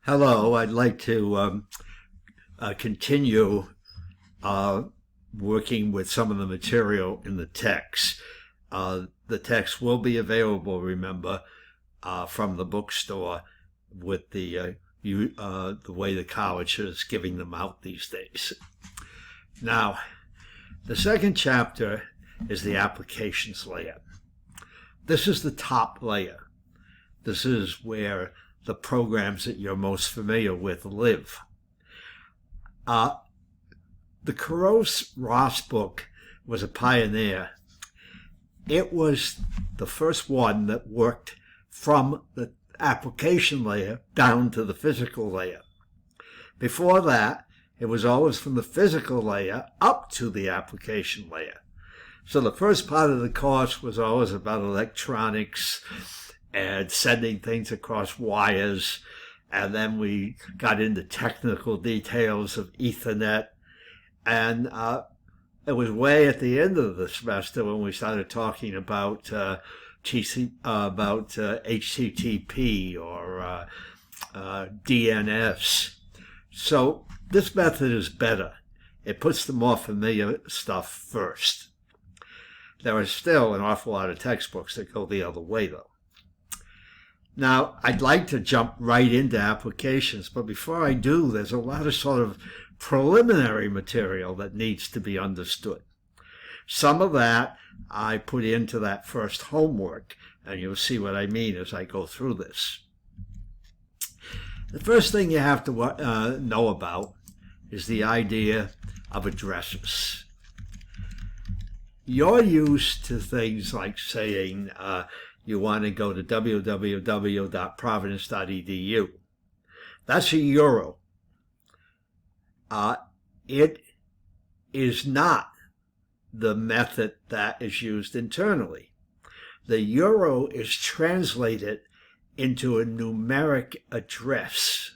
Hello, I'd like to continue uh, working with some of the material in the text. The text will be available, remember, from the bookstore with the way the college is giving them out these days. Now, the second chapter is the applications layer. This is the top layer. This is where the programs that you're most familiar with live. The Koros-Ross book was a pioneer. It was the first one that worked from the application layer down to the physical layer. Before that, it was always from the physical layer up to the application layer. So the first part of the course was always about electronics and sending things across wires. And then we got into technical details of Ethernet. And it was way at the end of the semester when we started talking about HTTP or DNS. So this method is better. It puts the more familiar stuff first. There are still an awful lot of textbooks that go the other way, though. Now, I'd like to jump right into applications, but before I do, there's a lot of sort of preliminary material that needs to be understood. Some of that I put into that first homework, and you'll see what I mean as I go through this. The first thing you have to know about is the idea of addresses. You're used to things like saying you want to go to www.providence.edu. That's a euro. It is not the method that is used internally. The euro is translated into a numeric address.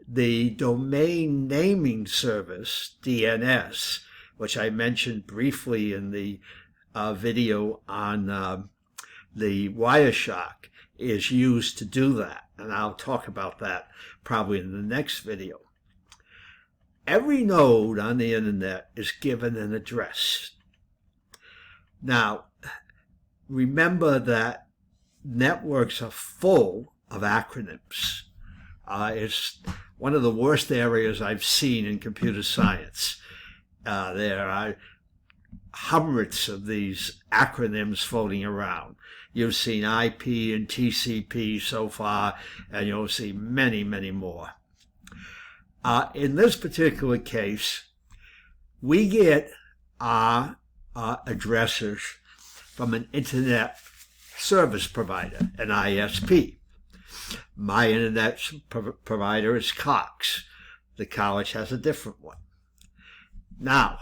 The domain naming service, DNS, which I mentioned briefly in the video on the Wireshark, is used to do that. And I'll talk about that probably in the next video. Every node on the internet is given an address. Now, remember that networks are full of acronyms. It's one of the worst areas I've seen in computer science. There are hundreds of these acronyms floating around. You've seen IP and TCP so far, and you'll see many, many more. In this particular case, we get our addresses from an internet service provider, an ISP. My internet provider is Cox. The college has a different one. Now,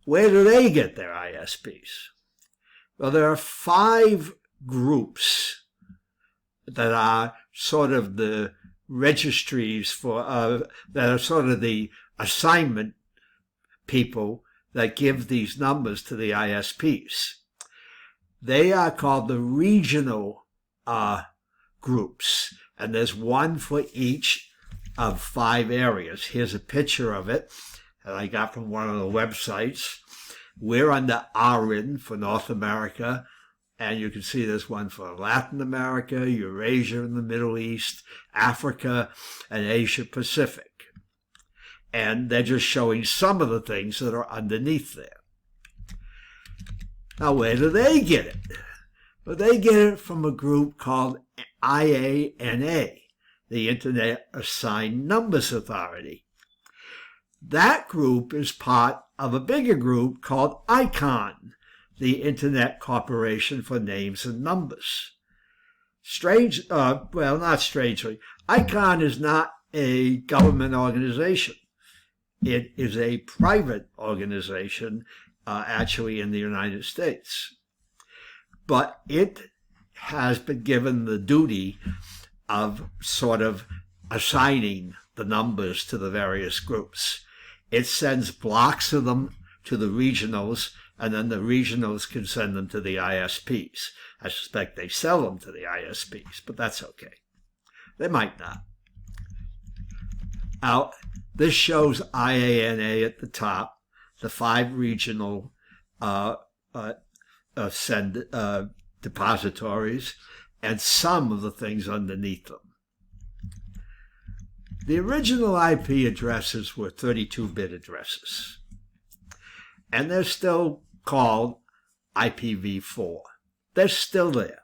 where do they get their ISPs? Well, there are 5 groups that are sort of the registries for, that are sort of the assignment people that give these numbers to the ISPs. They are called the regional groups, and there's one for each of 5 areas. Here's a picture of it that I got from one of the websites. We're under RIN for North America, and you can see there's one for Latin America, Eurasia and the Middle East, Africa, and Asia Pacific. And they're just showing some of the things that are underneath there. Now, where do they get it? Well, they get it from a group called IANA, the Internet Assigned Numbers Authority. That group is part of a bigger group called ICON, the Internet Corporation for Names and Numbers. Well, not strangely, ICON is not a government organization. It is a private organization, actually in the United States. But it has been given the duty of sort of assigning the numbers to the various groups. It sends blocks of them to the regionals, and then the regionals can send them to the ISPs. I suspect they sell them to the ISPs, but that's okay. They might not. Now, this shows IANA at the top, the 5 regional depositories, and some of the things underneath them. The original IP addresses were 32-bit addresses, and they're still called IPv4. They're still there.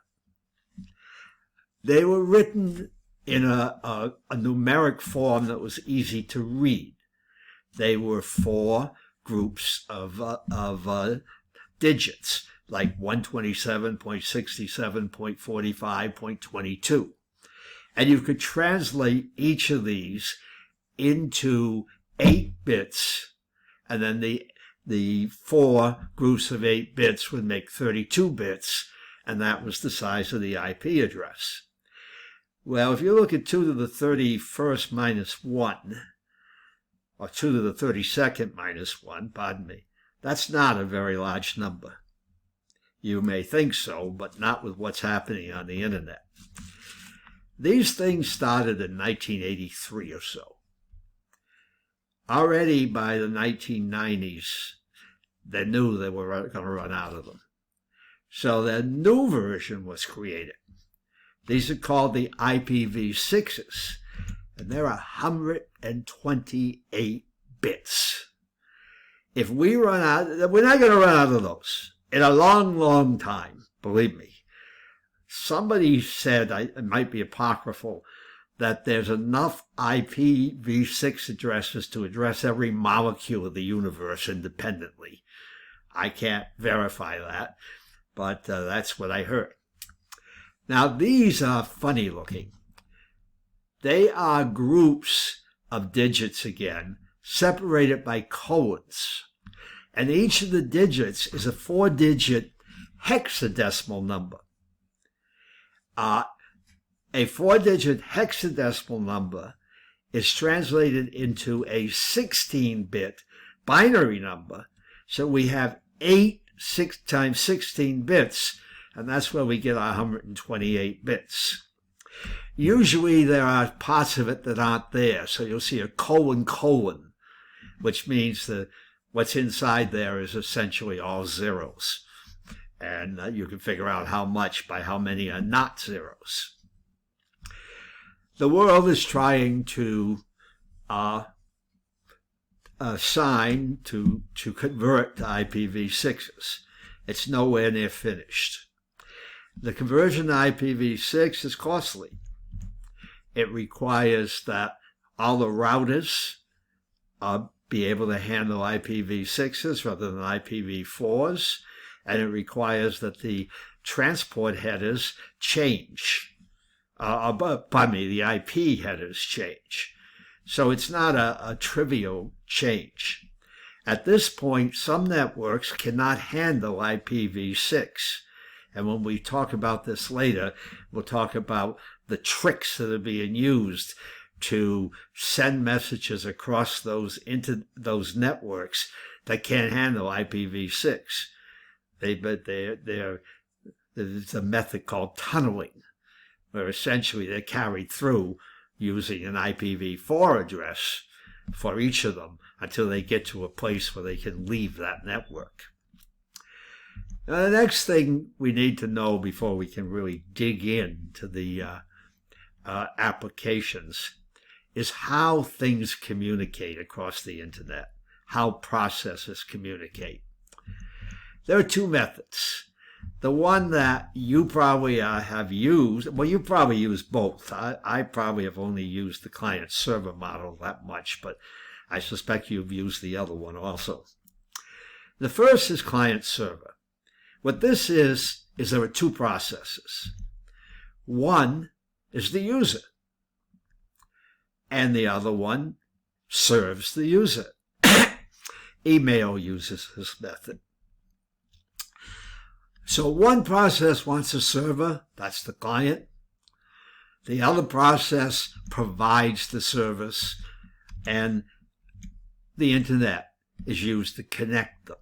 They were written in a numeric form that was easy to read. They were 4 groups of digits, like 127.67.45.22. And you could translate each of these into 8 bits, and then the 4 groups of 8 bits would make 32 bits, and that was the size of the IP address. Well, if you look at 2 to the 31st minus 1, or 2 to the 32nd minus 1, pardon me, that's not a very large number. You may think so, but not with what's happening on the internet. These things started in 1983 or so. Already by the 1990s, they knew they were going to run out of them. So the new version was created. These are called the IPv6s, and they're 128 bits. If we run out, we're not going to run out of those in a long, long time, believe me. Somebody said, it might be apocryphal, that there's enough IPv6 addresses to address every molecule of the universe independently. I can't verify that, but that's what I heard. Now, these are funny looking. They are groups of digits again, separated by colons. And each of the digits is a 4-digit hexadecimal number. A 4-digit hexadecimal number is translated into a 16-bit binary number. So we have 8 times 16 bits, and that's where we get our 128 bits. Usually there are parts of it that aren't there. So you'll see a colon, which means that what's inside there is essentially all zeros. And you can figure out how much by how many are not zeros. The world is trying to sign to convert to IPv6s. It's nowhere near finished. The conversion to IPv6 is costly. It requires that all the routers be able to handle IPv6s rather than IPv4s. And it requires that the transport headers change. The IP headers change. So it's not a trivial change. At this point, some networks cannot handle IPv6. And when we talk about this later, we'll talk about the tricks that are being used to send messages across those networks that can't handle IPv6. There's a method called tunneling, where essentially they're carried through using an IPv4 address for each of them until they get to a place where they can leave that network. Now, the next thing we need to know before we can really dig into the applications is how things communicate across the internet, how processes communicate. There are 2 methods. The one that you probably have used, well, you probably use both. I probably have only used the client-server model that much, but I suspect you've used the other one also. The first is client-server. What this is there are 2 processes. One is the user, and the other one serves the user. Email uses this method. So one process wants a server, that's the client. The other process provides the service, and the internet is used to connect them.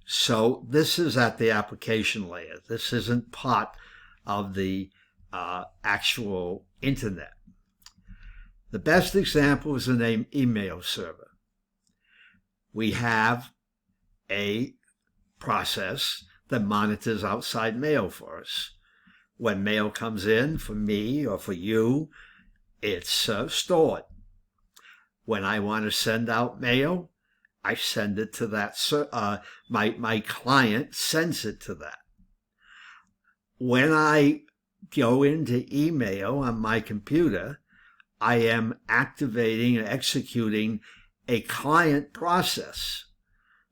So this is at the application layer. This isn't part of the actual internet. The best example is an email server. We have a process that monitors outside mail for us. When mail comes in for me or for you, it's stored. When I want to send out mail, I send it to that. My client sends it to that. When I go into email on my computer, I am activating and executing a client process.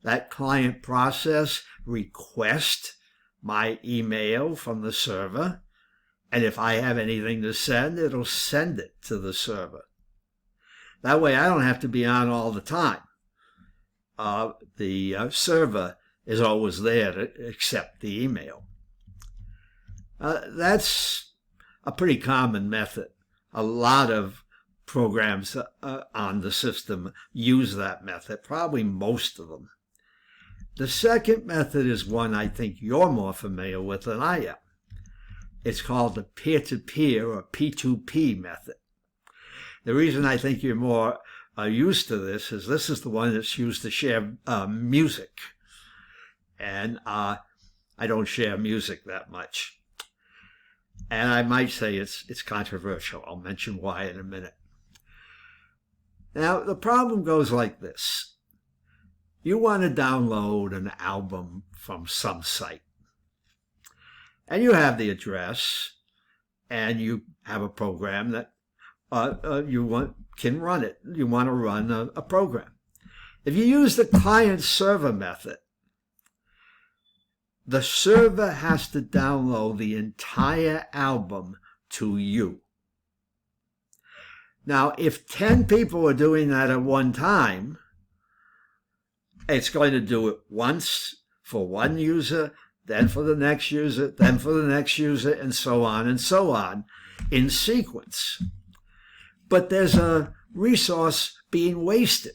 That client process requests my email from the server, and if I have anything to send, it'll send it to the server. That way I don't have to be on all the time. The server is always there to accept the email. That's a pretty common method. A lot of programs on the system use that method, probably most of them. The second method is one I think you're more familiar with than I am. It's called the peer-to-peer or P2P method. The reason I think you're more used to this is the one that's used to share music. And I don't share music that much. And I might say it's controversial. I'll mention why in a minute. Now, the problem goes like this. You want to download an album from some site. And you have the address, and you have a program that can run it. You want to run a program. If you use the client-server method, the server has to download the entire album to you. Now, if 10 people are doing that at one time, it's going to do it once for one user, then for the next user, then for the next user, and so on in sequence. But there's a resource being wasted.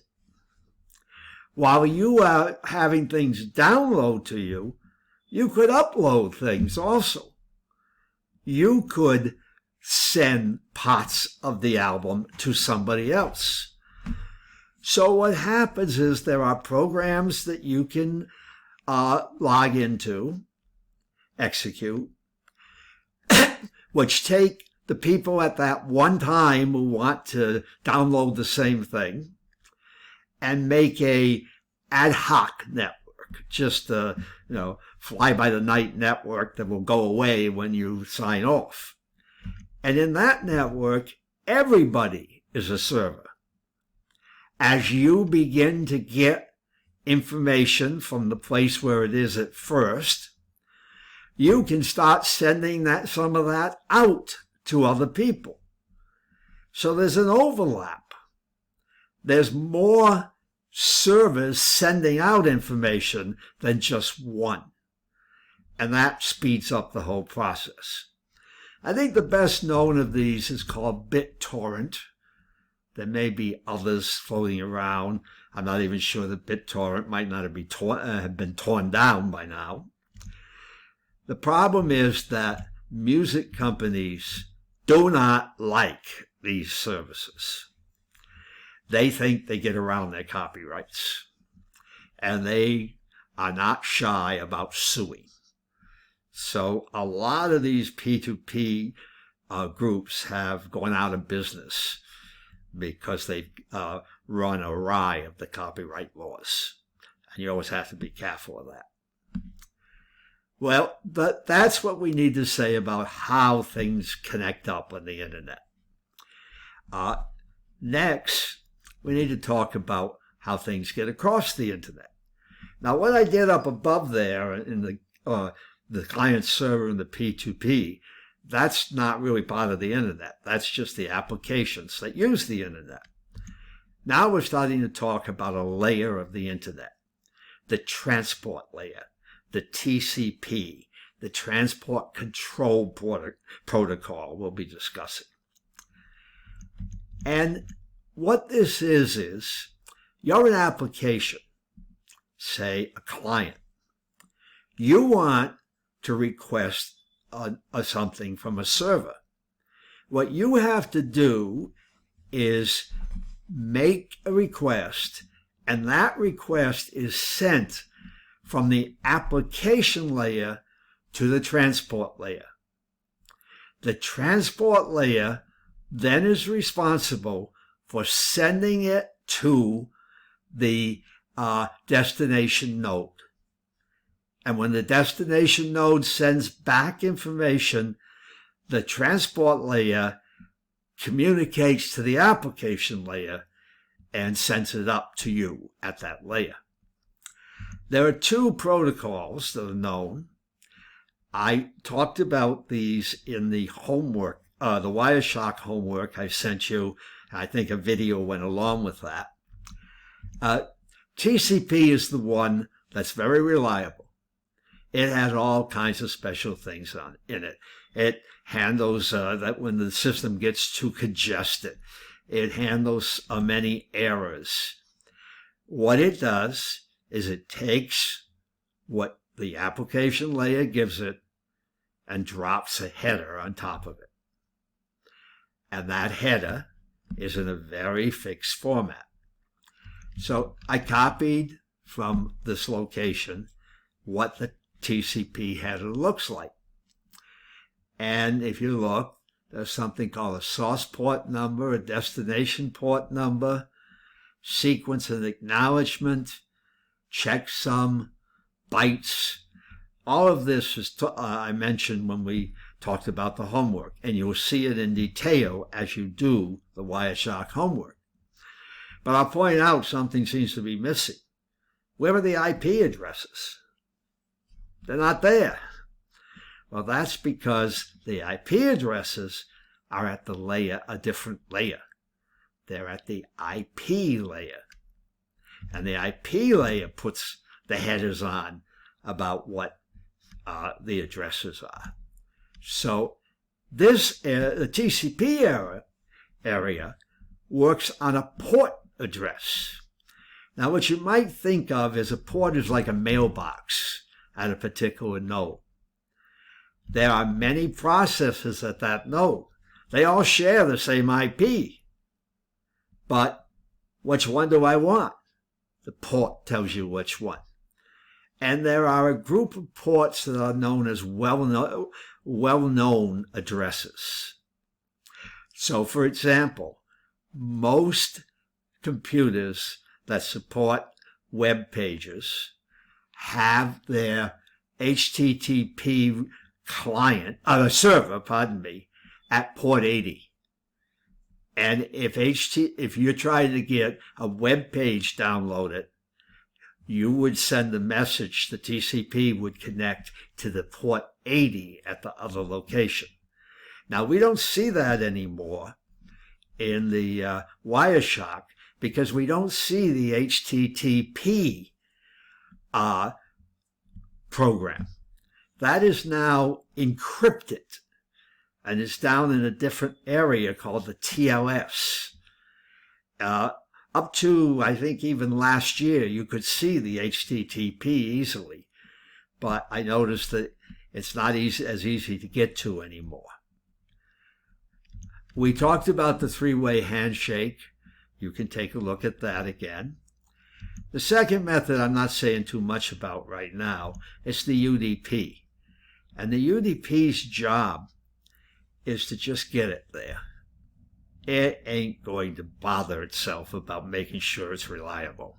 While you are having things download to you, you could upload things also. You could send parts of the album to somebody else. So what happens is there are programs that you can log into, execute, which take the people at that one time who want to download the same thing and make a ad hoc network, just a fly-by-the-night network that will go away when you sign off. And in that network, everybody is a server. As you begin to get information from the place where it is at first, you can start sending some of that out to other people. So there's an overlap. There's more servers sending out information than just one. And that speeds up the whole process. I think the best known of these is called BitTorrent. There may be others floating around. I'm not even sure that BitTorrent might not have been torn down by now. The problem is that music companies do not like these services. They think they get around their copyrights, and they are not shy about suing. So a lot of these P2P groups have gone out of business because they've run awry of the copyright laws. And you always have to be careful of that. Well, but that's what we need to say about how things connect up on the internet. Next, we need to talk about how things get across the internet. Now, what I did up above there in the client server and the P2P, that's not really part of the internet. That's just the applications that use the internet. Now we're starting to talk about a layer of the internet, the transport layer, the TCP, the Transport Control Protocol we'll be discussing. And what this is you're an application, say a client. You want to request something from a server. What you have to do is make a request, and that request is sent from the application layer to the transport layer. The transport layer then is responsible for sending it to the destination node. And when the destination node sends back information, the transport layer communicates to the application layer and sends it up to you at that layer. There are two protocols that are known. I talked about these in the homework, the Wireshark homework I sent you. I think a video went along with that. TCP is the one that's very reliable. It has all kinds of special things in it. It handles that when the system gets too congested. It handles many errors. What it does is it takes what the application layer gives it and drops a header on top of it. And that header is in a very fixed format. So I copied from this location what the TCP header looks like. And if you look, there's something called a source port number, a destination port number, sequence and acknowledgement, checksum, bytes. All of this is I mentioned when we talked about the homework, and you'll see it in detail as you do the Wireshark homework. But I'll point out something seems to be missing. Where are the IP addresses? They're not there. Well, that's because the IP addresses are at the layer, a different layer. They're at the IP layer. And the IP layer puts the headers on about what the addresses are. So this, the TCP area works on a port address. Now, what you might think of as a port is like a mailbox at a particular node. There are many processes at that node. They all share the same IP. But which one do I want? The port tells you which one. And there are a group of ports that are known as well-known addresses. So, for example, most computers that support web pages have their HTTP server, at port 80. And if you're trying to get a web page downloaded, you would send a message, the TCP would connect to the port 80 at the other location. Now, we don't see that anymore in the Wireshark because we don't see the HTTP program. That is now encrypted, and it's down in a different area called the TLS. Up to, I think, even last year, you could see the HTTP easily, but I noticed that it's not as easy to get to anymore. We talked about the three-way handshake. You can take a look at that again. The second method I'm not saying too much about right now. It's the UDP. And the UDP's job is to just get it there. It ain't going to bother itself about making sure it's reliable.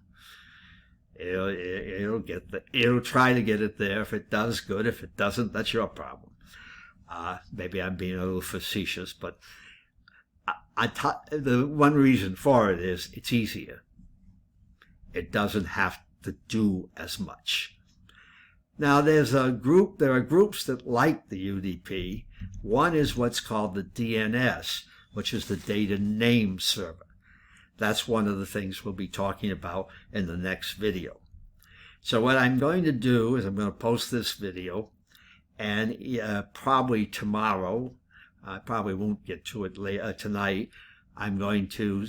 It'll try to get it there. If it does, good. If it doesn't, that's your problem. Maybe I'm being a little facetious, but the one reason for it is it's easier. It doesn't have to do as much. Now, there are groups that like the UDP. One is what's called the DNS, which is the Data Name Server. That's one of the things we'll be talking about in the next video. So what I'm going to do is I'm going to post this video, and probably tomorrow, I probably won't get to it tonight, I'm going to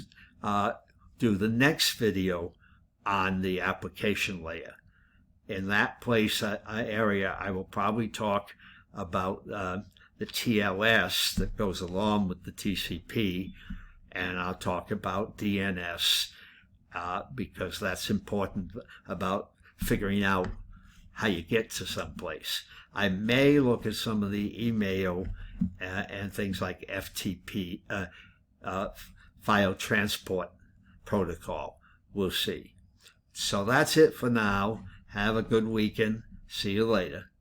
do the next video on the application layer. In that area, I will probably talk about the TLS that goes along with the TCP, and I'll talk about DNS because that's important about figuring out how you get to someplace. I may look at some of the email and things like FTP, file transport protocol. We'll see. So that's it for now. Have a good weekend. See you later.